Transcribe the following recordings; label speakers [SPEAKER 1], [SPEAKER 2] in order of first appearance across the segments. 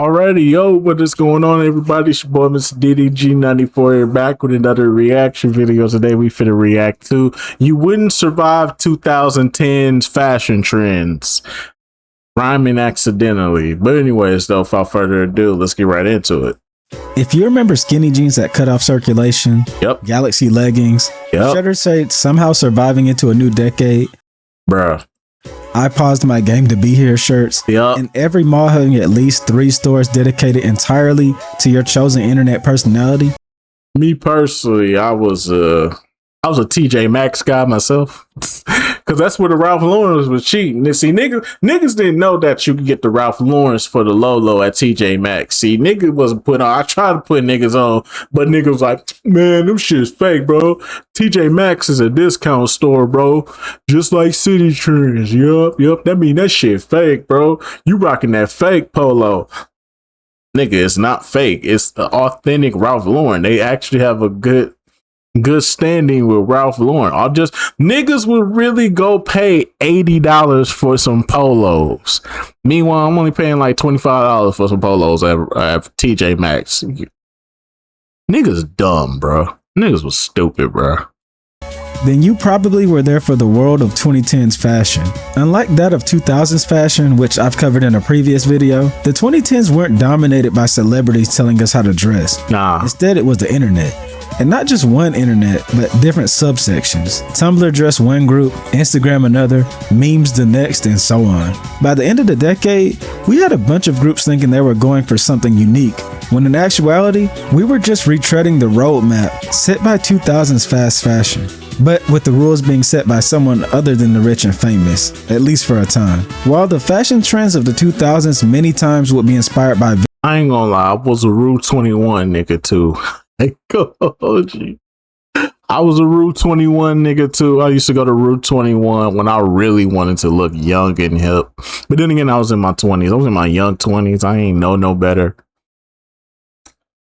[SPEAKER 1] Alrighty, yo, what is going on, everybody? It's your boy, Mr. DDG94 here, back with another reaction video. Today, we finna react to You Wouldn't Survive 2010's Fashion Trends. Rhyming accidentally. But anyways, though, without further ado, let's get right into it.
[SPEAKER 2] If you remember skinny jeans that cut off circulation, Galaxy leggings, Shutter shades somehow surviving into a new decade,
[SPEAKER 1] bruh.
[SPEAKER 2] I paused my game to be here shirts, and every mall having at least 3 stores dedicated entirely to your chosen internet personality.
[SPEAKER 1] Me personally, I was a TJ Maxx guy myself, because that's where the Ralph Laurens was cheating. And see, niggas didn't know that you could get the Ralph Laurens for the low at TJ Maxx. See, niggas wasn't put on. I tried to put niggas on, but niggas was like, man, them shit's fake, bro. TJ Maxx is a discount store, bro. Just like City Trends. Yup. That mean that shit fake, bro. You rocking that fake polo. Nigga, it's not fake. It's the authentic Ralph Lauren. They actually have a good standing with Ralph Lauren. Niggas would really go pay $80 for some polos. Meanwhile, I'm only paying like $25 for some polos at TJ Maxx. Niggas dumb, bro. Niggas was stupid, bro.
[SPEAKER 2] Then you probably were there for the world of 2010's fashion. Unlike that of 2000's fashion, which I've covered in a previous video, the 2010s weren't dominated by celebrities telling us how to dress.
[SPEAKER 1] Nah.
[SPEAKER 2] Instead, it was the internet. And not just one internet, but different subsections. Tumblr dressed one group, Instagram another, memes the next, and so on. By the end of the decade, we had a bunch of groups thinking they were going for something unique, when in actuality, we were just retreading the roadmap set by 2000's fast fashion. But with the rules being set by someone other than the rich and famous, at least for a time. While the fashion trends of the 2000s many times would be inspired by...
[SPEAKER 1] I ain't gonna lie, I was a Rue 21 nigga too. I was a Rue 21 nigga too. I used to go to Rue 21 when I really wanted to look young and hip. But then again, I was in my 20s. I was in my young 20s. I ain't know no better.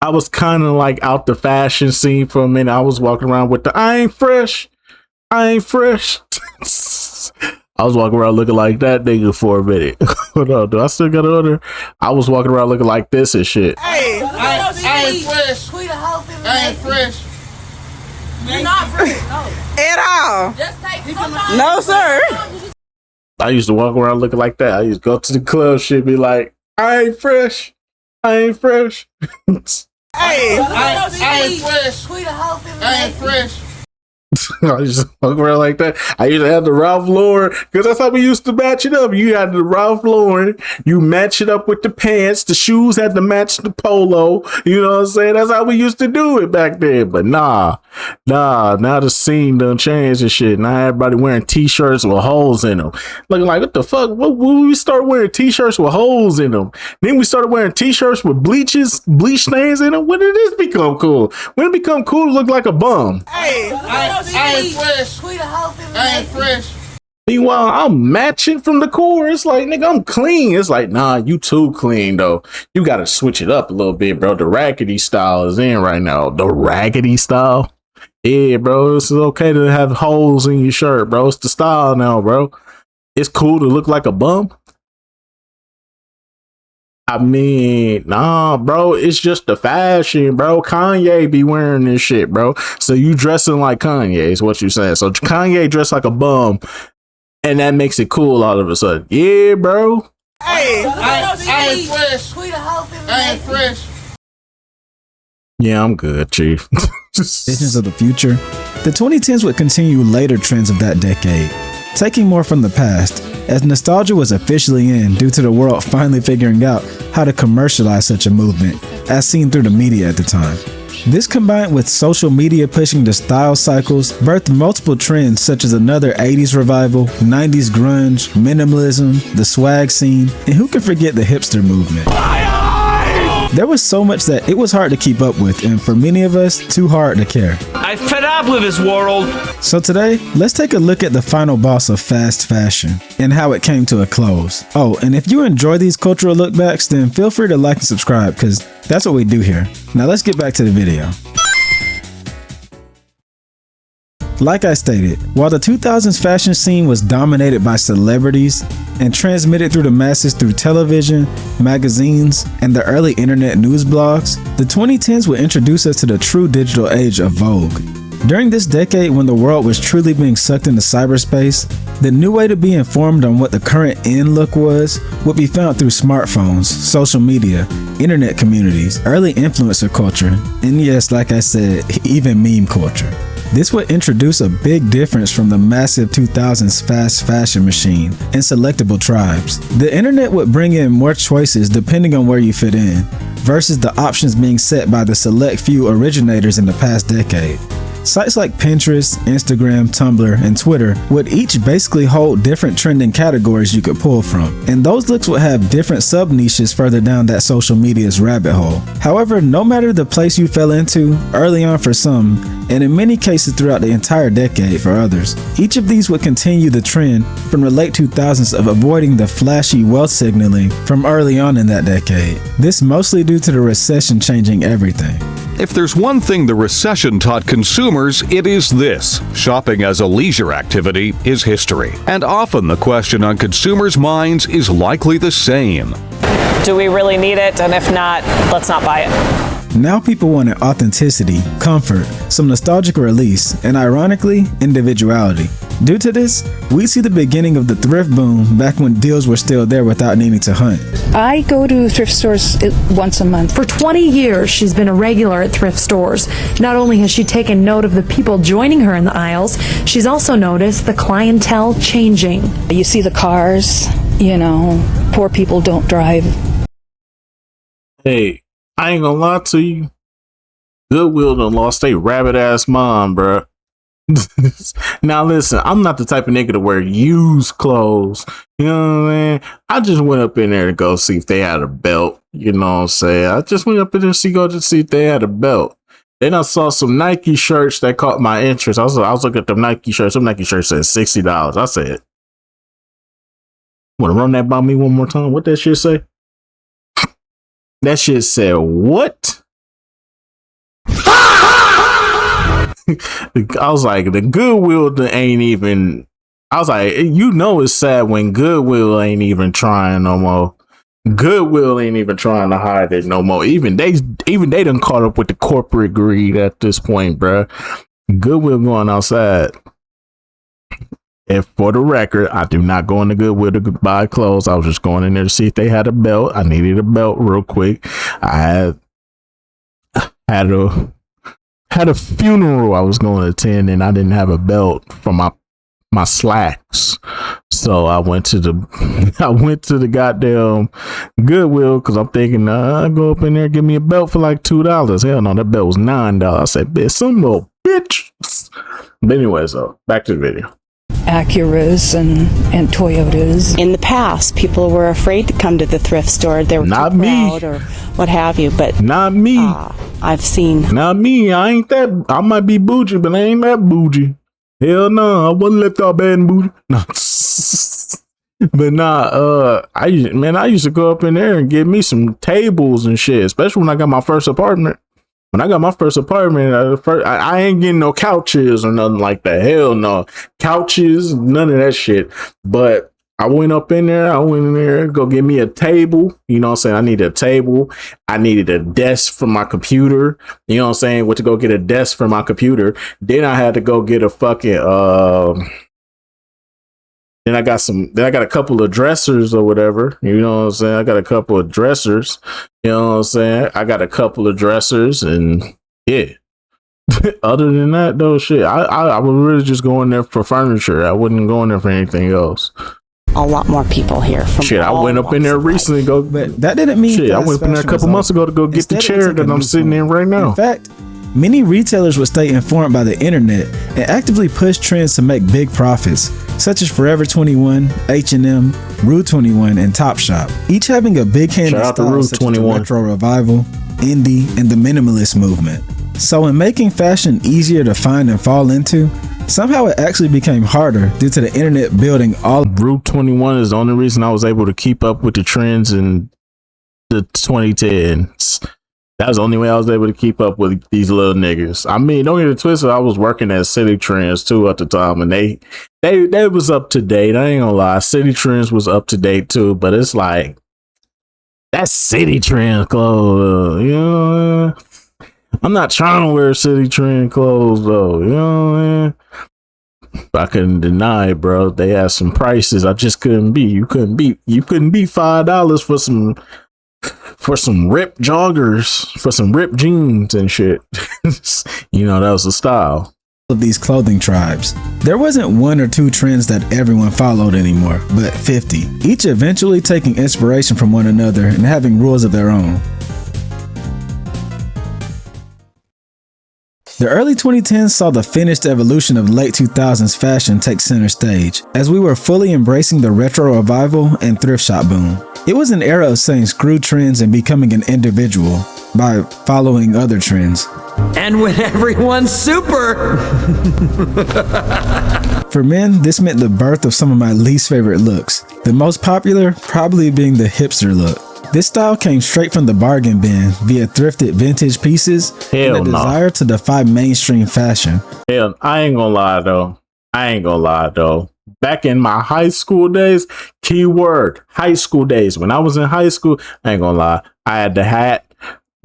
[SPEAKER 1] I was kind of like out the fashion scene for a minute. I was walking around with the I ain't fresh. I was walking around looking like that nigga for a minute. Hold on, do I still got an order? I was walking around looking like this and shit.
[SPEAKER 3] Hey, I ain't fresh. I ain't fresh. You're not fresh, no. At all. Just take no, sir.
[SPEAKER 1] I used to walk around looking like that. I used to go to the club, shit, be like, I ain't fresh. I ain't fresh.
[SPEAKER 3] Hey, I ain't fresh. I ain't fresh.
[SPEAKER 1] I used to walk around like that. I used to have the Ralph Lauren, because that's how we used to match it up. You had the Ralph Lauren, you match it up with the pants, the shoes had to match the polo. You know what I'm saying? That's how we used to do it back then. But nah, now the scene done changed and shit. Now everybody wearing t-shirts with holes in them. Looking like, what the fuck? When we start wearing t-shirts with holes in them? Then we started wearing t-shirts with bleach stains in them. When did this become cool? When it become cool to look like a bum?
[SPEAKER 3] Hey, I ain't fresh. I ain't fresh.
[SPEAKER 1] Meanwhile, I'm matching from the core. It's like, nigga, I'm clean. It's like, nah, you too clean, though. You got to switch it up a little bit, bro. The raggedy style is in right now. The raggedy style? Yeah, bro. It's okay to have holes in your shirt, bro. It's the style now, bro. It's cool to look like a bum. I mean, nah, bro, it's just the fashion, bro. Kanye be wearing this shit, bro. So you dressing like Kanye is what you saying. So Kanye dressed like a bum, and that makes it cool all of a sudden. Yeah, bro.
[SPEAKER 3] Hey, I ain't fresh. I ain't fresh.
[SPEAKER 1] Yeah, I'm good, Chief.
[SPEAKER 2] Visions of the future. The 2010s would continue later trends of that decade, taking more from the past, as nostalgia was officially in due to the world finally figuring out how to commercialize such a movement, as seen through the media at the time. This combined with social media pushing the style cycles birthed multiple trends such as another 80s revival, 90s grunge, minimalism, the swag scene, and who can forget the hipster movement. There was so much that it was hard to keep up with, and for many of us, too hard to care.
[SPEAKER 4] I'm fed up with this world.
[SPEAKER 2] So today, let's take a look at the final boss of fast fashion and how it came to a close. Oh, and if you enjoy these cultural lookbacks, then feel free to like and subscribe, because that's what we do here. Now let's get back to the video. Like I stated, while the 2000s fashion scene was dominated by celebrities and transmitted through the masses through television, magazines, and the early internet news blogs, the 2010s would introduce us to the true digital age of Vogue. During this decade when the world was truly being sucked into cyberspace, the new way to be informed on what the current end look was would be found through smartphones, social media, internet communities, early influencer culture, and yes, like I said, even meme culture. This would introduce a big difference from the massive 2000s fast fashion machine and selectable tribes. The internet would bring in more choices depending on where you fit in, versus the options being set by the select few originators in the past decade. Sites like Pinterest, Instagram, Tumblr, and Twitter would each basically hold different trending categories you could pull from, and those looks would have different sub-niches further down that social media's rabbit hole. However, no matter the place you fell into, early on for some, and in many cases throughout the entire decade for others, each of these would continue the trend from the late 2000s of avoiding the flashy wealth signaling from early on in that decade. This mostly due to the recession changing everything.
[SPEAKER 5] If there's one thing the recession taught consumers, it is this: shopping as a leisure activity is history. And often the question on consumers' minds is likely the same.
[SPEAKER 6] Do we really need it? And if not, let's not buy it.
[SPEAKER 2] Now people wanted authenticity, comfort, some nostalgic release, and ironically, individuality. Due to this, we see the beginning of the thrift boom back when deals were still there without needing to hunt.
[SPEAKER 7] I go to thrift stores once a month.
[SPEAKER 8] For 20 years, she's been a regular at thrift stores. Not only has she taken note of the people joining her in the aisles, she's also noticed the clientele changing.
[SPEAKER 7] You see the cars, poor people don't drive.
[SPEAKER 1] Hey, I ain't gonna lie to you. Goodwill done lost a rabbit ass mom, bruh. Now listen, I'm not the type of nigga to wear used clothes. You know what I mean? I just went up in there to go see if they had a belt. You know what I'm saying? I just went up in there to see if they had a belt. Then I saw some Nike shirts that caught my interest. I was looking at them Nike shirts. Some Nike shirts said $60. I said, wanna run that by me one more time? What that shit say? That shit said what? I was like, the Goodwill ain't even. I was like, it's sad when Goodwill ain't even trying no more. Goodwill ain't even trying to hide it no more. Even they done caught up with the corporate greed at this point, bruh. Goodwill going outside. And for the record, I do not go into Goodwill to buy clothes. I was just going in there to see if they had a belt. I needed a belt real quick. I had a funeral I was going to attend, and I didn't have a belt for my slacks. So I went to the goddamn Goodwill because I'm thinking, I go up in there and give me a belt for like $2. Hell no, that belt was $9. I said, bitch, some little bitch. But anyways, though, back to the video.
[SPEAKER 7] Acuras and Toyotas.
[SPEAKER 9] In the past, people were afraid to come to the thrift store. They were
[SPEAKER 1] not
[SPEAKER 9] too
[SPEAKER 1] me
[SPEAKER 9] proud or what have you. But
[SPEAKER 1] not me.
[SPEAKER 9] I've seen.
[SPEAKER 1] Not me. I ain't that. I might be bougie, but I ain't that bougie. Hell no, I wasn't left out bad and bougie. No. But nah, I used to go up in there and get me some tables and shit, especially when I got my first apartment. When I got my first apartment, I ain't getting no couches or nothing like that. Hell no. Couches, none of that shit. But I went in there, go get me a table. You know what I'm saying? I needed a table. I needed a desk for my computer. You know what I'm saying? Went to go get a desk for my computer. Then I had to go get a fucking, Then I got a couple of dressers or whatever. You know what I'm saying? I got a couple of dressers. You know what I'm saying? I got a couple of dressers and yeah. Other than that though, shit, I would really just go in there for furniture. I wouldn't go in there for anything else.
[SPEAKER 9] A lot more people here.
[SPEAKER 1] Shit, I went up in there recently.
[SPEAKER 2] But that didn't mean
[SPEAKER 1] shit. I went up in there a couple months ago to go get the chair that I'm sitting in right now.
[SPEAKER 2] In fact, many retailers would stay informed by the internet and actively push trends to make big profits, such as Forever 21, H&M, Rue 21, and Topshop, each having a big hand in styles such as the retro revival, indie, and the minimalist movement. So in making fashion easier to find and fall into, somehow it actually became harder due to the internet building all.
[SPEAKER 1] Rue 21 is the only reason I was able to keep up with the trends in the 2010s. That was the only way I was able to keep up with these little niggas. I mean, don't get it twisted. I was working at City Trends too at the time, and they was up to date. I ain't gonna lie, City Trends was up to date too. But it's like that's City Trends clothes, you know. I'm not trying to wear City Trend clothes though, you know what I mean? I couldn't deny it, bro. They had some prices I just couldn't beat. You couldn't beat $5 for some ripped joggers, for some ripped jeans and shit. You know, that was the style
[SPEAKER 2] of these clothing tribes. There wasn't one or two trends that everyone followed anymore, but 50, each eventually taking inspiration from one another and having rules of their own. The early 2010s saw the finished evolution of late 2000s fashion take center stage, as we were fully embracing the retro revival and thrift shop boom. It was an era of saying screw trends and becoming an individual by following other trends.
[SPEAKER 4] And when everyone's super!
[SPEAKER 2] For men, this meant the birth of some of my least favorite looks. The most popular probably being the hipster look. This style came straight from the bargain bin via thrifted vintage pieces and a desire to defy mainstream fashion.
[SPEAKER 1] Hell, I ain't gonna lie though. Back in my high school days, keyword, high school days. When I was in high school, I ain't gonna lie, I had the hat.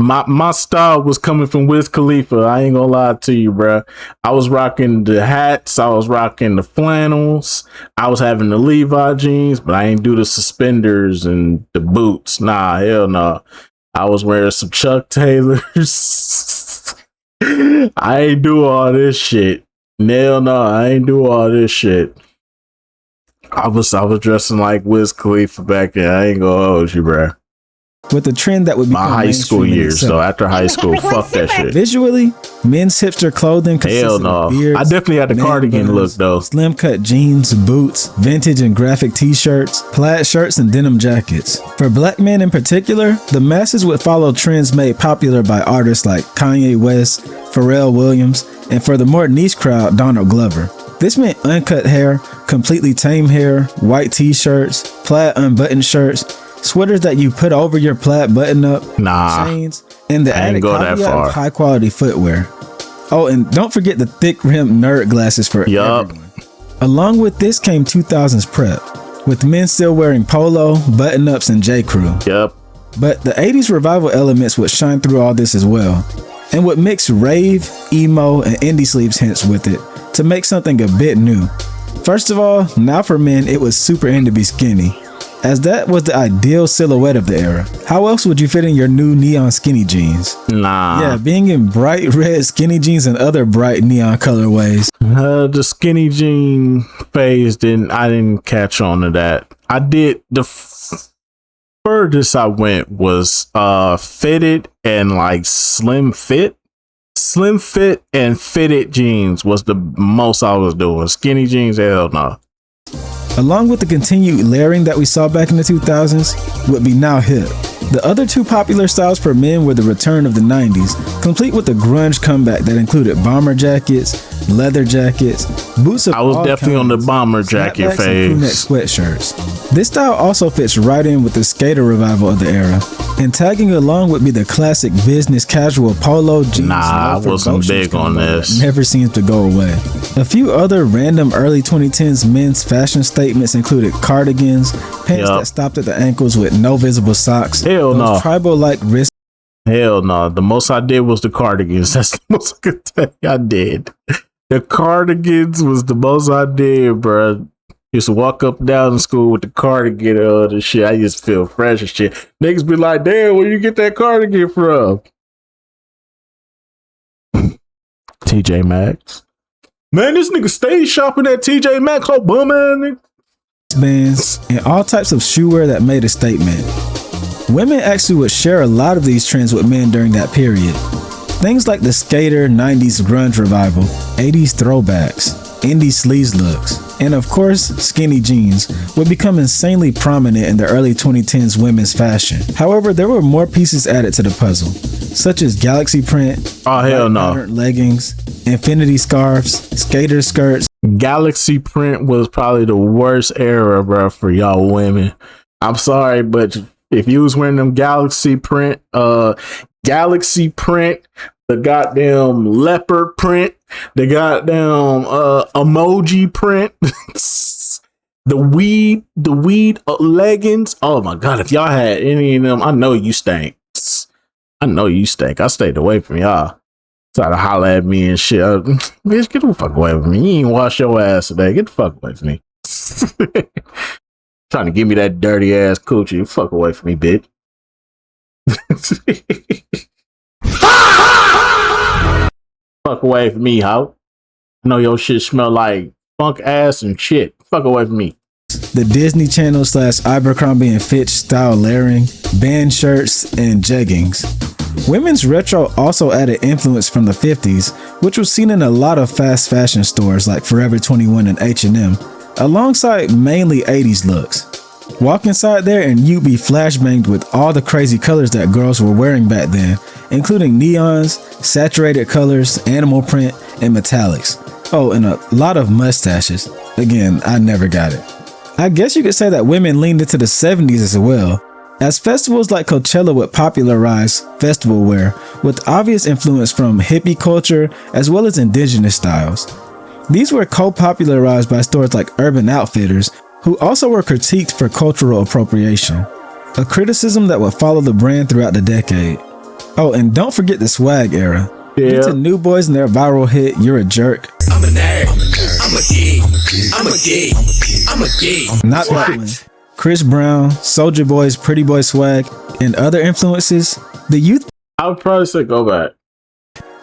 [SPEAKER 1] My style was coming from Wiz Khalifa. I ain't gonna lie to you, bro. I was rocking the hats. I was rocking the flannels. I was having the Levi jeans, but I ain't do the suspenders and the boots. Nah, hell no. I was wearing some Chuck Taylors. I ain't do all this shit. Hell no, I ain't do all this shit. I was dressing like Wiz Khalifa back then. I ain't gonna hold you, bro.
[SPEAKER 2] With the trend that would be
[SPEAKER 1] my high school years, so after high school, fuck that shit.
[SPEAKER 2] Visually, men's hipster clothing consisted of beards,
[SPEAKER 1] I definitely had the cardigan look though.
[SPEAKER 2] Slim cut jeans, boots, vintage and graphic t-shirts, plaid shirts, and denim jackets. For black men in particular, the masses would follow trends made popular by artists like Kanye West, Pharrell Williams, and for the more niche crowd, Donald Glover. This meant uncut hair, completely tame hair, white t-shirts, plaid unbuttoned shirts, sweaters that you put over your plaid button-up, chains, and the added caveat of high-quality footwear. Oh, and don't forget the thick-rimmed nerd glasses for everyone. Along with this came 2000s prep, with men still wearing polo, button-ups, and J.Crew. But the 80s revival elements would shine through all this as well, and would mix rave, emo, and indie sleeves hints with it to make something a bit new. First of all, now for men, it was super in to be skinny, as that was the ideal silhouette of the era. How else would you fit in your new neon skinny jeans?
[SPEAKER 1] Nah.
[SPEAKER 2] Yeah, being in bright red skinny jeans and other bright neon colorways.
[SPEAKER 1] The skinny jean phase I didn't catch on to that. I did the furthest I went was fitted and like slim fit and fitted jeans was the most I was doing. Skinny jeans, hell no.
[SPEAKER 2] Along with the continued layering that we saw back in the 2000s, would be now hip. The other two popular styles for men were the return of the 90s, complete with a grunge comeback that included bomber jackets, leather jackets, boots of
[SPEAKER 1] I was definitely on the bomber jacket phase.
[SPEAKER 2] And sweatshirts. This style also fits right in with the skater revival of the era. And tagging along would be the classic business casual polo jeans.
[SPEAKER 1] Nah, I wasn't big on this.
[SPEAKER 2] Never seems to go away. A few other random early 2010s men's fashion statements included cardigans, pants that stopped at the ankles with no visible socks,
[SPEAKER 1] hell no,
[SPEAKER 2] tribal-like wrist.
[SPEAKER 1] Hell no, the most I did was the cardigans. That's the most I could tell you I did. The cardigans was the most I did, bro. Used to walk up and down to school with the cardigan and all this shit. I used to feel fresh and shit. Niggas be like, damn, where you get that cardigan from? TJ Maxx. Man, this nigga stays shopping at TJ Maxx. Oh, bum ass nigga.
[SPEAKER 2] Bands and all types of shoe wear that made a statement. Women actually would share a lot of these trends with men during that period. Things like the skater 90s grunge revival, 80s throwbacks, indie sleaze looks, and of course, skinny jeans would become insanely prominent in the early 2010s women's fashion. However, there were more pieces added to the puzzle, such as galaxy print, leggings, infinity scarves, skater skirts.
[SPEAKER 1] Galaxy print was probably the worst era, bro, for y'all women. I'm sorry, but if you was wearing them galaxy print galaxy print, the goddamn leopard print, the goddamn emoji print, the weed leggings. Oh my god, if y'all had any of them, I know you stank. I stayed away from y'all. Try to holler at me and shit. Bitch, get the fuck away from me. You ain't wash your ass today. Get the fuck away from me. Trying to give me that dirty ass coochie. Fuck away from me, bitch. Fuck away from me, hoe. I know your shit smell like funk ass and shit. Fuck away from me.
[SPEAKER 2] The Disney Channel / Abercrombie & Fitch style layering, band shirts, and jeggings. Women's retro also added influence from the 50s, which was seen in a lot of fast fashion stores like Forever 21 and H&M, alongside mainly 80s looks. Walk inside there and you'd be flashbanged with all the crazy colors that girls were wearing back then, including neons, saturated colors, animal print, and metallics. Oh, and a lot of mustaches. Again, I never got it. I guess you could say that women leaned into the 70s as well, as festivals like Coachella would popularize festival wear with obvious influence from hippie culture as well as indigenous styles. These were co-popularized by stores like Urban Outfitters, who also were critiqued for cultural appropriation, a criticism that would follow the brand throughout the decade. Oh, and don't forget the swag era. Due to New Boys and their viral hit, You're a Jerk. I'm a nerd. I'm a geek. I'm a geek. I'm a geek. Not that one. Chris Brown, Soulja Boy's Pretty Boy swag, and other influences, the youth...
[SPEAKER 1] I would probably say go back.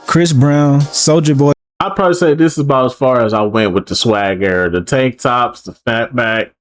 [SPEAKER 2] Chris Brown, Soulja Boy...
[SPEAKER 1] I'd probably say this is about as far as I went with the swag era. The tank tops, the fatbacks,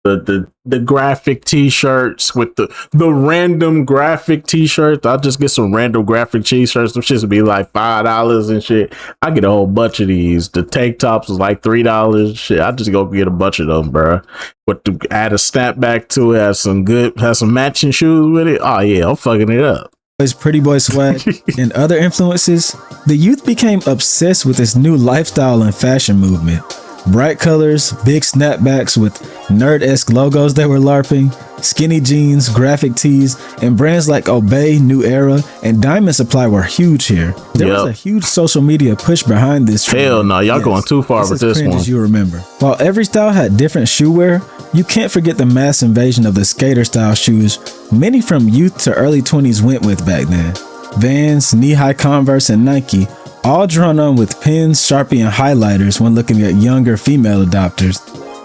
[SPEAKER 1] the graphic t-shirts with the random graphic t-shirts. I'll just get some random graphic t-shirts. Them shits would be like $5 and shit. I get a whole bunch of these. The tank tops was like $3. Shit, I just go get a bunch of them, bro. But to add a snapback to it, have some matching shoes with it. Oh yeah, I'm fucking it up.
[SPEAKER 2] His Pretty Boy swag and other influences, the youth became obsessed with this new lifestyle and fashion movement. Bright colors, big snapbacks with nerd-esque logos they were LARPing, skinny jeans, graphic tees, and brands like Obey, New Era, and Diamond Supply were huge here. There was a huge social media push behind this trend.
[SPEAKER 1] Hell no, y'all going too far with this one.
[SPEAKER 2] As you remember. While every style had different shoe wear, you can't forget the mass invasion of the skater style shoes many from youth to early 20s went with back then. Vans, knee-high Converse, and Nike, all drawn on with pens, Sharpie, and highlighters when looking at younger female adopters.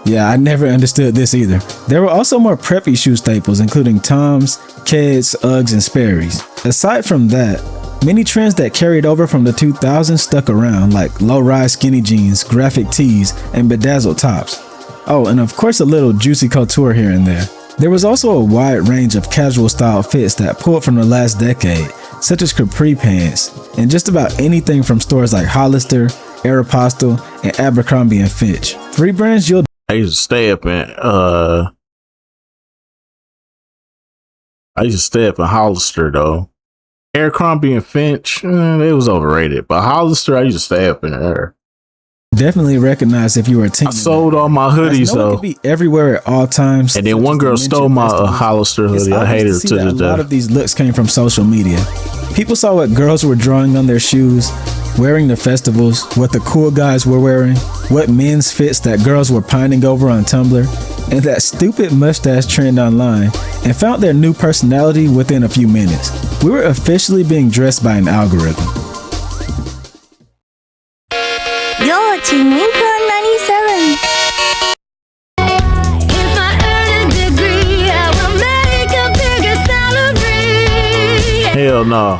[SPEAKER 2] Yeah, I never understood this either. There were also more preppy shoe staples, including Toms, Keds, Uggs, and Sperry's. Aside from that, many trends that carried over from the 2000s stuck around, like low-rise skinny jeans, graphic tees, and bedazzled tops. Oh, and of course a little juicy couture here and there. There was also a wide range of casual style fits that pulled from the last decade, such as capri pants, and just about anything from stores like Hollister, Aeropostale, and Abercrombie & Fitch. Three brands you'll...
[SPEAKER 1] I used to stay up in Hollister though. Abercrombie & Fitch, it was overrated, but Hollister, I used to stay up in there.
[SPEAKER 2] Definitely recognize if you were a teen.
[SPEAKER 1] I sold all my hoodies though.
[SPEAKER 2] It could be everywhere at all times.
[SPEAKER 1] And then one girl stole my Hollister hoodie. I hated her to the death.
[SPEAKER 2] A lot of these looks came from social media. People saw what girls were drawing on their shoes, wearing to festivals, what the cool guys were wearing, what men's fits that girls were pining over on Tumblr, and that stupid mustache trend online, and found their new personality within a few minutes. We were officially being dressed by an algorithm.
[SPEAKER 10] You're watching Wingcon 97. If I earn a degree, I will make a bigger salary.
[SPEAKER 1] Hell no.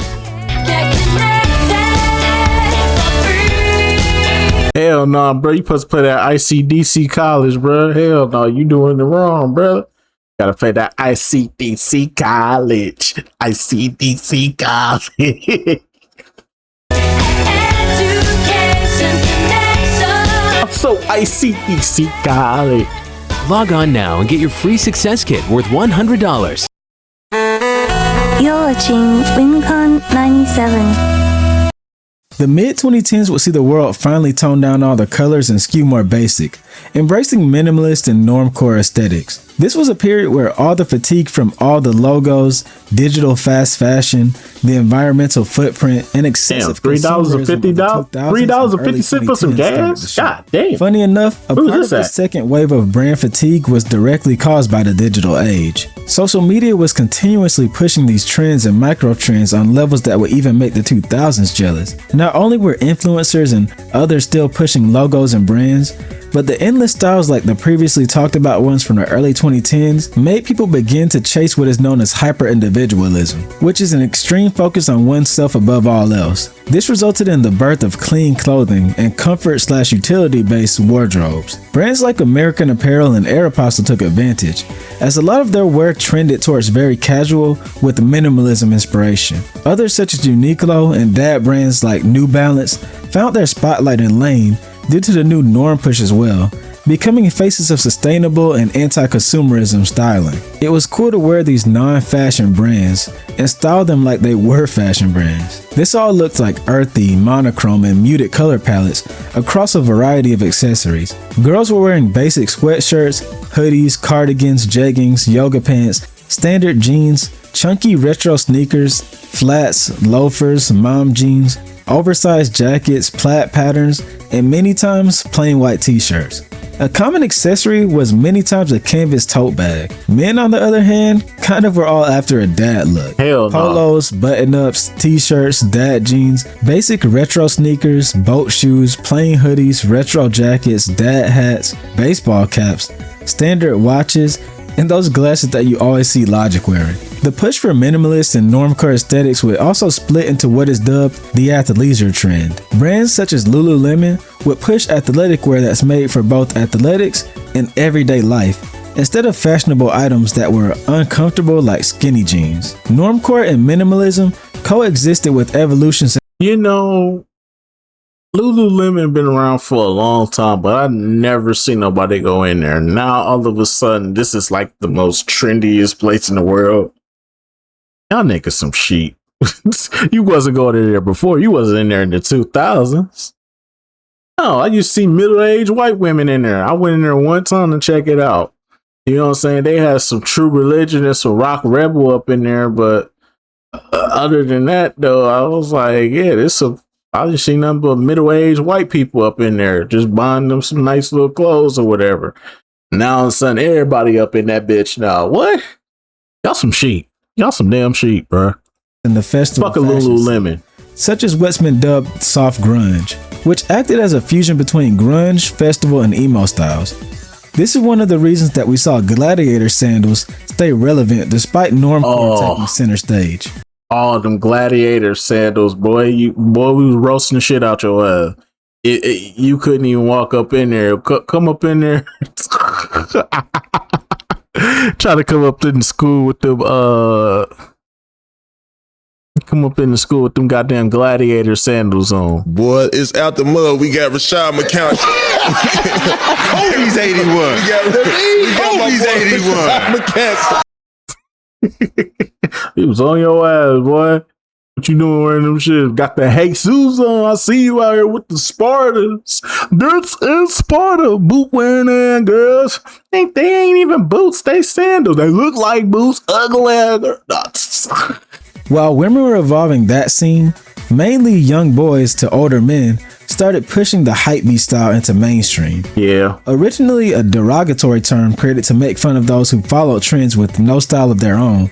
[SPEAKER 1] Hell no, bro. You supposed to play that ICDC college, bro. Hell no, you doing it wrong, bro. Gotta play that ICDC college. ICDC college. So ICDC college.
[SPEAKER 11] Log on now and get your free success kit worth $100.
[SPEAKER 10] You're watching Wingcon 97.
[SPEAKER 2] The mid-2010s would see the world finally tone down all the colors and skew more basic, embracing minimalist and normcore aesthetics. This was a period where all the fatigue from all the logos, digital fast fashion, the environmental footprint, and excessive
[SPEAKER 1] $3.50 for some gas? God damn.
[SPEAKER 2] Funny enough, a part of the second wave of brand fatigue was directly caused by the digital age. Social media was continuously pushing these trends and micro trends on levels that would even make the 2000s jealous. Not only were influencers and others still pushing logos and brands, but the endless styles like the previously talked about ones from the early 2010s made people begin to chase what is known as hyper-individualism, which is an extreme focus on oneself above all else. This resulted in the birth of clean clothing and comfort/utility-based wardrobes. Brands like American Apparel and Aeropostale took advantage, as a lot of their wear trended towards very casual with minimalism inspiration. Others such as Uniqlo and dad brands like New Balance found their spotlight in Lane due to the new norm push as well, becoming faces of sustainable and anti-consumerism styling. It was cool to wear these non-fashion brands and style them like they were fashion brands. This all looked like earthy, monochrome, and muted color palettes across a variety of accessories. Girls were wearing basic sweatshirts, hoodies, cardigans, jeggings, yoga pants, standard jeans, chunky retro sneakers, flats, loafers, mom jeans, oversized jackets, plaid patterns, and many times plain white t-shirts. A common accessory was many times a canvas tote bag. Men, on the other hand, kind of were all after a dad look.
[SPEAKER 1] Hell no.
[SPEAKER 2] Polos, button-ups, t-shirts, dad jeans, basic retro sneakers, boat shoes, plain hoodies, retro jackets, dad hats, baseball caps, standard watches, and those glasses that you always see Logic wearing. The push for minimalist and normcore aesthetics would also split into what is dubbed the athleisure trend. Brands such as Lululemon would push athletic wear that's made for both athletics and everyday life, instead of fashionable items that were uncomfortable like skinny jeans. Normcore and minimalism coexisted with evolutions.
[SPEAKER 1] You know, Lululemon been around for a long time, but I never seen nobody go in there. Now all of a sudden, this is like the most trendiest place in the world. Y'all niggas some sheep. You wasn't going in there before. You wasn't in there in the 2000s. Oh, I used to see middle-aged white women in there. I went in there one time to check it out. You know what I'm saying? They had some True Religion and some Rock Rebel up in there, but other than that, though, I was like, yeah, I just seen nothing but middle-aged white people up in there just buying them some nice little clothes or whatever. Now all of a sudden, everybody up in that bitch now. What? Y'all some sheep. Y'all some damn sheep, bro.
[SPEAKER 2] And the festival
[SPEAKER 1] fuck a Lululemon.
[SPEAKER 2] Such as what's been dubbed soft grunge, which acted as a fusion between grunge, festival, and emo styles. This is one of the reasons that we saw Gladiator sandals stay relevant despite normcore taking center stage.
[SPEAKER 1] All them Gladiator sandals, boy, we was roasting the shit out your ass. You couldn't even walk up in there. Come up in there. Try to come up in school with them. Come up in the school with them goddamn Gladiator sandals on.
[SPEAKER 12] Boy, it's out the mud. We got Rashad McCown. Oh, he's 81. We got 81.
[SPEAKER 1] He was on your ass, boy. What you doing wearing them shit? Got the Jesus on. I see you out here with the Spartans. This is Sparta. Boot wearing and girls. They ain't even boots. They sandals. They look like boots. Ugly ass.
[SPEAKER 2] While women were evolving that scene, mainly young boys to older men started pushing the hypebeast style into mainstream.
[SPEAKER 1] Yeah.
[SPEAKER 2] Originally a derogatory term created to make fun of those who followed trends with no style of their own,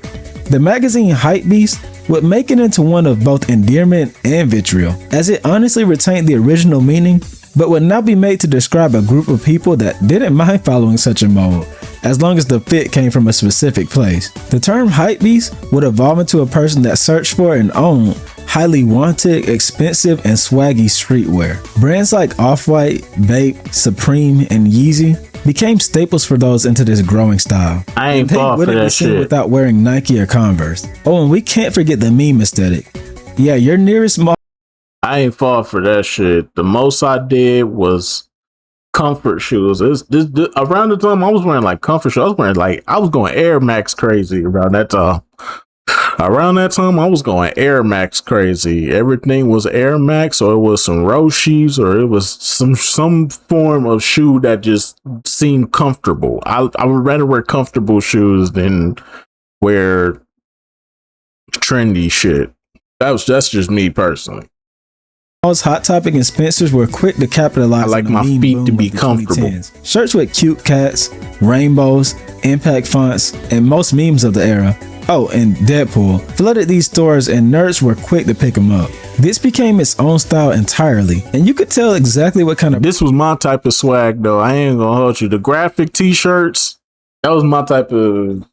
[SPEAKER 2] the magazine Hypebeast would make it into one of both endearment and vitriol, as it honestly retained the original meaning, but would now be made to describe a group of people that didn't mind following such a mode, as long as the fit came from a specific place. The term hypebeast would evolve into a person that searched for and owned highly wanted, expensive, and swaggy streetwear. Brands like Off-White, Bape, Supreme, and Yeezy became staples for those into this growing style.
[SPEAKER 1] I ain't fall for that shit
[SPEAKER 2] without wearing Nike or Converse. Oh, and we can't forget the meme aesthetic. Yeah, your nearest mall.
[SPEAKER 1] I ain't fall for that shit. The most I did was comfort shoes. Around the time I was wearing like comfort shoes, I was going Air Max crazy around that time. Around that time, I was going Air Max crazy. Everything was Air Max, or it was some Roshis, or it was some form of shoe that just seemed comfortable. I would rather wear comfortable shoes than wear trendy shit. That's just me personally.
[SPEAKER 2] Most Hot Topic and Spencer's were quick to capitalize.
[SPEAKER 1] I like
[SPEAKER 2] on
[SPEAKER 1] my
[SPEAKER 2] the meme
[SPEAKER 1] feet
[SPEAKER 2] boom
[SPEAKER 1] to be
[SPEAKER 2] of the
[SPEAKER 1] comfortable.
[SPEAKER 2] 2010s. Shirts with cute cats, rainbows, impact fonts, and most memes of the era. Oh, and Deadpool flooded these stores, and nerds were quick to pick them up. This became its own style entirely, and you could tell exactly what kind of.
[SPEAKER 1] This was my type of swag, though. I ain't gonna hold you. The graphic T-shirts, that was my type of.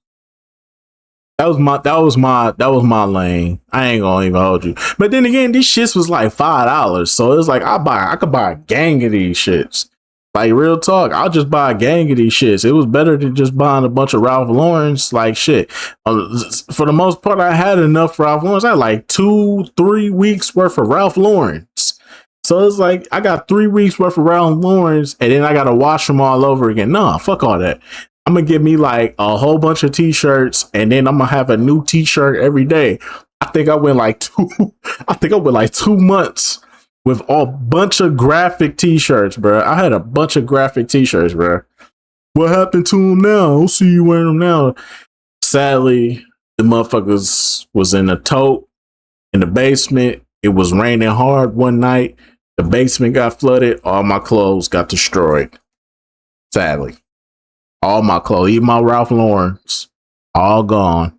[SPEAKER 1] That was my lane. I ain't gonna even hold you. But then again, these shits was like $5, so it's like I could buy a gang of these shits. Like, real talk, I'll just buy a gang of these shits. It was better than just buying a bunch of Ralph Lauren's. Like, shit. For the most part, I had enough Ralph Lauren's. I had like 2-3 weeks worth of Ralph Lauren's. So it's like I got 3 weeks worth of Ralph Lauren's, and then I gotta wash them all over again. Nah, fuck all that. I'm gonna get me like a whole bunch of t-shirts, and then I'm gonna have a new t-shirt every day. I think I went like 2 months with a bunch of graphic t-shirts, bro. I had a bunch of graphic t-shirts, bro. What happened to them now? I don't see you wearing them now. Sadly, the motherfuckers was in a tote in the basement. It was raining hard one night. The basement got flooded. All my clothes got destroyed. Sadly. All my clothes, even my Ralph Lauren's, all gone.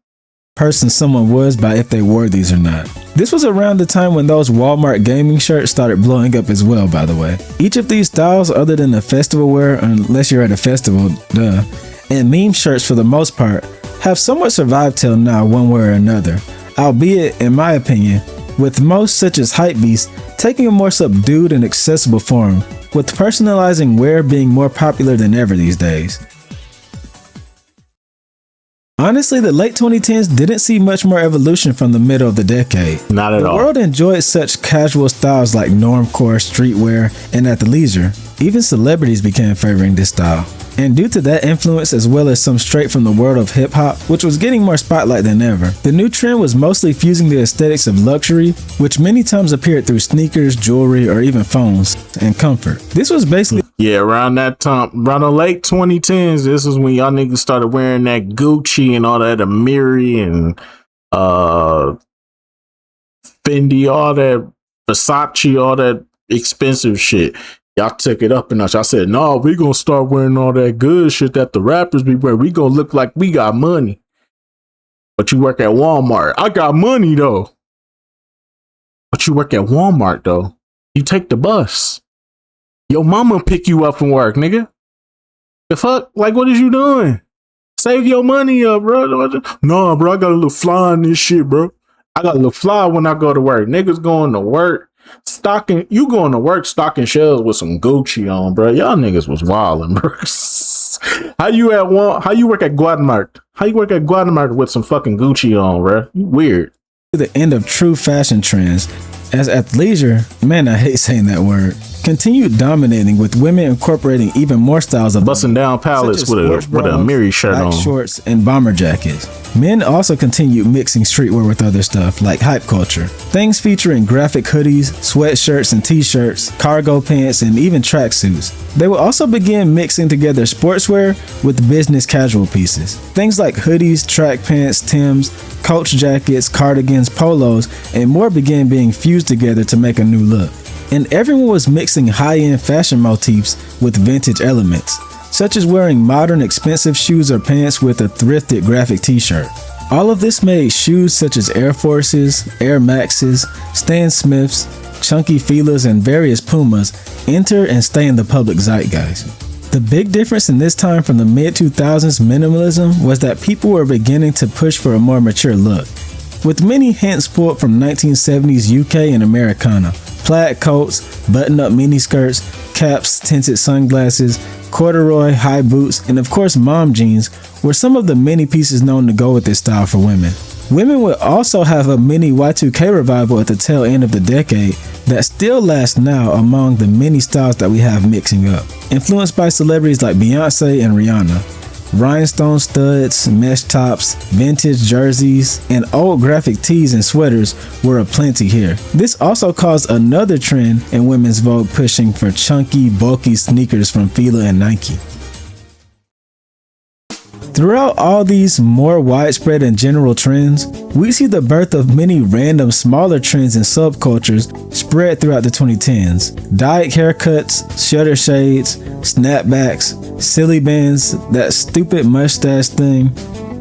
[SPEAKER 2] Person someone was by if they wore these or not. This was around the time when those Walmart gaming shirts started blowing up as well, by the way. Each of these styles, other than the festival wear, unless you're at a festival, duh, and meme shirts for the most part, have somewhat survived till now one way or another, albeit, in my opinion, with most such as Hypebeast taking a more subdued and accessible form, with personalizing wear being more popular than ever these days. Honestly, the late 2010s didn't see much more evolution from the middle of the decade.
[SPEAKER 1] Not at all.
[SPEAKER 2] The world enjoyed such casual styles like normcore, streetwear, and athleisure. Even celebrities began favoring this style. And due to that influence, as well as some straight from the world of hip-hop, which was getting more spotlight than ever, the new trend was mostly fusing the aesthetics of luxury, which many times appeared through sneakers, jewelry, or even phones, and comfort. This was basically...
[SPEAKER 1] Yeah, around that time, around the late 2010s, this was when y'all niggas started wearing that Gucci and all that Amiri and Fendi, all that Versace, all that expensive shit. Y'all took it up a notch. I said, no, we gonna start wearing all that good shit that the rappers be wearing. We gonna look like we got money. But you work at Walmart. I got money though. But you work at Walmart though. You take the bus. Your mama pick you up from work, nigga. The fuck? Like, what is you doing? Save your money up, bro. No, bro, I got a little fly in this shit, bro. I got a little fly when I go to work. Niggas going to work. You going to work stocking shelves with some Gucci on, bro. Y'all niggas was wilding, bro. How you work at Guatemala? How you work at Guatemala with some fucking Gucci on, bro? You weird.
[SPEAKER 2] The end of true fashion trends, as athleisure, man, I hate saying that word, continued dominating, with women incorporating even more styles of
[SPEAKER 1] busting down palettes with a Amiri shirt on,
[SPEAKER 2] shorts, and bomber jackets. Men also continued mixing streetwear with other stuff like hype culture. Things featuring graphic hoodies, sweatshirts and t-shirts, cargo pants, and even tracksuits. They would also begin mixing together sportswear with business casual pieces. Things like hoodies, track pants, Timbs, coach jackets, cardigans, polos, and more began being fused together to make a new look. And everyone was mixing high-end fashion motifs with vintage elements, such as wearing modern expensive shoes or pants with a thrifted graphic t-shirt. All of this made shoes such as Air Forces, Air Maxes, Stan Smiths, chunky Filas, and various Pumas enter and stay in the public zeitgeist. The big difference in this time from the mid-2000s minimalism was that people were beginning to push for a more mature look, with many hints pulled from 1970s UK and Americana. Plaid coats, button-up miniskirts, caps, tinted sunglasses, corduroy, high boots, and of course mom jeans were some of the many pieces known to go with this style for women. Women would also have a mini Y2K revival at the tail end of the decade that still lasts now among the many styles that we have mixing up, influenced by celebrities like Beyonce and Rihanna. Rhinestone studs, mesh tops, vintage jerseys, and old graphic tees and sweaters were aplenty here. This also caused another trend in women's Vogue, pushing for chunky, bulky sneakers from Fila and Nike. Throughout all these more widespread and general trends, we see the birth of many random smaller trends and subcultures spread throughout the 2010s. Dyed haircuts, shutter shades, snapbacks, silly bands, that stupid mustache thing,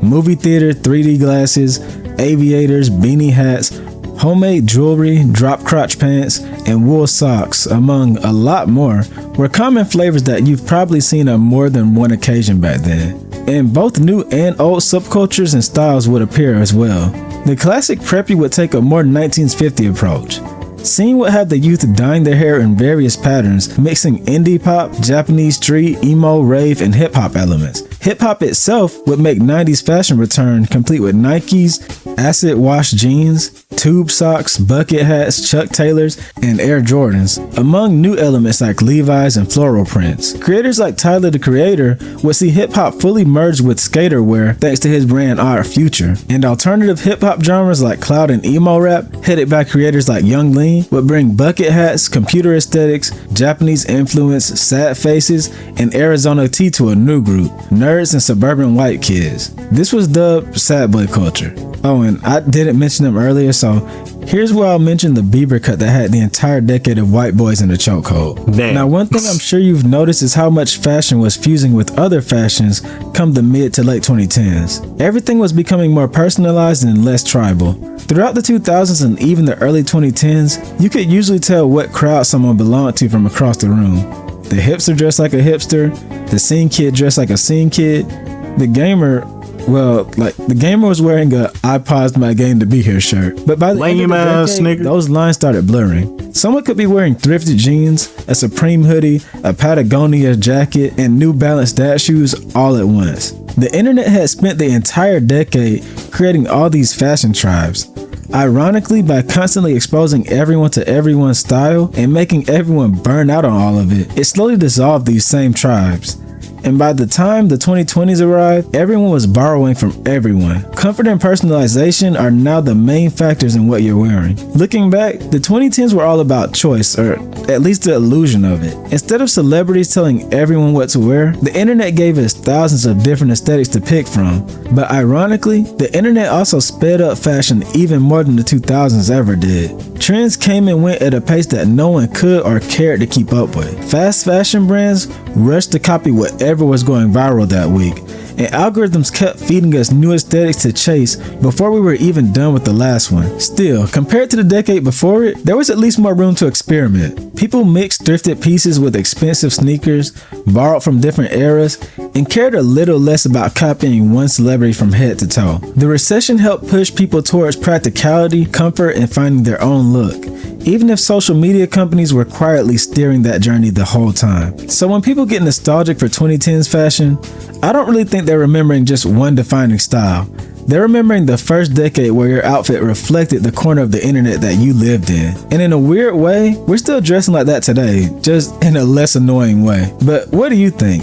[SPEAKER 2] movie theater 3D glasses, aviators, beanie hats, homemade jewelry, drop crotch pants, and wool socks, among a lot more, were common flavors that you've probably seen on more than one occasion back then. And both new and old subcultures and styles would appear as well. The classic preppy would take a more 1950 approach. Scene would have the youth dyeing their hair in various patterns, mixing indie pop, Japanese street, emo, rave, and hip-hop elements. Hip-hop itself would make 90s fashion return, complete with Nikes, acid wash jeans, tube socks, bucket hats, Chuck Taylors, and Air Jordans, among new elements like Levi's and floral prints. Creators like Tyler the Creator would see hip-hop fully merged with skater wear thanks to his brand Odd Future, and alternative hip-hop genres like cloud and emo rap, headed by creators like Young Lean, would bring bucket hats, computer aesthetics, Japanese influence, sad faces, and Arizona tea to a new group, nerds and suburban white kids. This was dubbed sad boy culture. Oh, and I didn't mention them earlier, so here's where I'll mention the Bieber cut that had the entire decade of white boys in the chokehold. Now, one thing I'm sure you've noticed is how much fashion was fusing with other fashions come the mid to late 2010s. Everything was becoming more personalized and less tribal. Throughout the 2000s and even the early 2010s, you could usually tell what crowd someone belonged to from across the room. The hipster dressed like a hipster, the scene kid dressed like a scene kid, the gamer, well, like the gamer was wearing a "I paused my game to be here" shirt. But by the end of the decade, those lines started blurring. Someone could be wearing thrifted jeans, a Supreme hoodie, a Patagonia jacket, and New Balance dad shoes all at once. The internet had spent the entire decade creating all these fashion tribes. Ironically, by constantly exposing everyone to everyone's style and making everyone burn out on all of it, it slowly dissolved these same tribes. And by the time the 2020s arrived, everyone was borrowing from everyone. Comfort and personalization are now the main factors in what you're wearing. Looking back, the 2010s were all about choice, or at least the illusion of it. Instead of celebrities telling everyone what to wear, the internet gave us thousands of different aesthetics to pick from. But ironically, the internet also sped up fashion even more than the 2000s ever did. Trends came and went at a pace that no one could or cared to keep up with. Fast fashion brands rushed to copy whatever was going viral that week, and algorithms kept feeding us new aesthetics to chase before we were even done with the last one. Still, compared to the decade before it, there was at least more room to experiment. People mixed thrifted pieces with expensive sneakers, borrowed from different eras, and cared a little less about copying one celebrity from head to toe. The recession helped push people towards practicality, comfort, and finding their own look, even if social media companies were quietly steering that journey the whole time. So when people get nostalgic for 2010s fashion, I don't really think they're remembering just one defining style. They're remembering the first decade where your outfit reflected the corner of the internet that you lived in. And in a weird way, we're still dressing like that today, just in a less annoying way. But what do you think?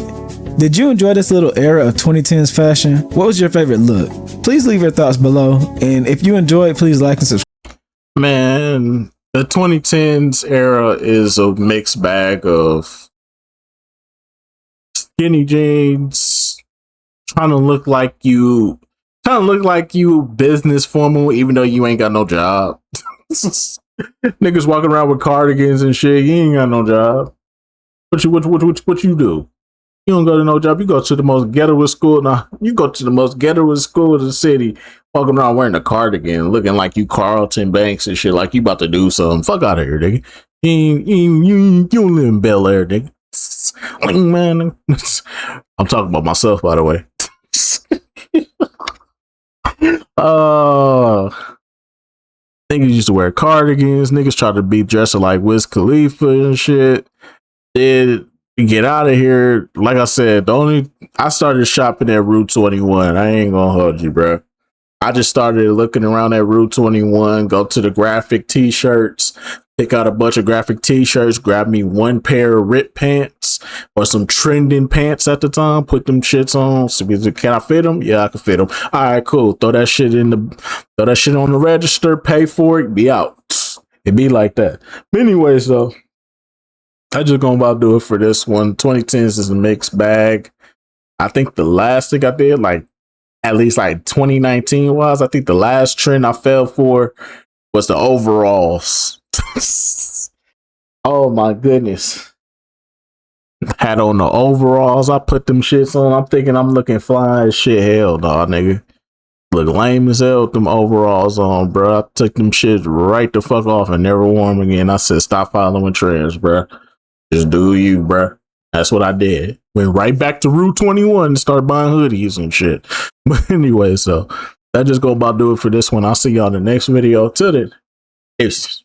[SPEAKER 2] Did you enjoy this little era of 2010s fashion? What was your favorite look? Please leave your thoughts below, and if you enjoyed, please like and subscribe.
[SPEAKER 1] Man, the 2010s era is a mixed bag of skinny jeans, trying to look like you business formal, even though you ain't got no job. Niggas walking around with cardigans and shit. You ain't got no job. What you do? You don't go to no job. You go to the most ghettoest school. Nah, you go to the most ghettoest school in the city, walking around wearing a cardigan, looking like you Carlton Banks and shit, like you about to do something. Fuck out of here, nigga. You don't live in Bel Air, nigga. Man, I'm talking about myself, by the way. Niggas used to wear cardigans. Niggas tried to be dressed like Wiz Khalifa and shit. Then get out of here. Like I said, I started shopping at Rue 21. I ain't gonna hold you, bro. I just started looking around at Rue 21, go to the graphic t-shirts, Pick out a bunch of graphic t-shirts, grab me one pair of ripped pants or some trending pants at the time, put them shits on. So can I fit them? Yeah, I can fit them. All right, cool. Throw that shit on the register, pay for it, be out. It be like that. But anyways, though, I just gonna about do it for this one. 2010s is a mixed bag. I think the last thing I did, like at least like 2019 was, I think the last trend I fell for was the overalls. Oh my goodness. Had on the overalls. I put them shits on. I'm thinking I'm looking fly as shit. Hell nah, nigga. Look lame as hell with them overalls on, bro. I took them shits right the fuck off and never wore them again. I said, stop following trends, bro. Just do you, bro. That's what I did. Went right back to Rue 21 and started buying hoodies and shit. But anyway, so that just go about do it for this one. I'll see y'all in the next video. Till then, peace.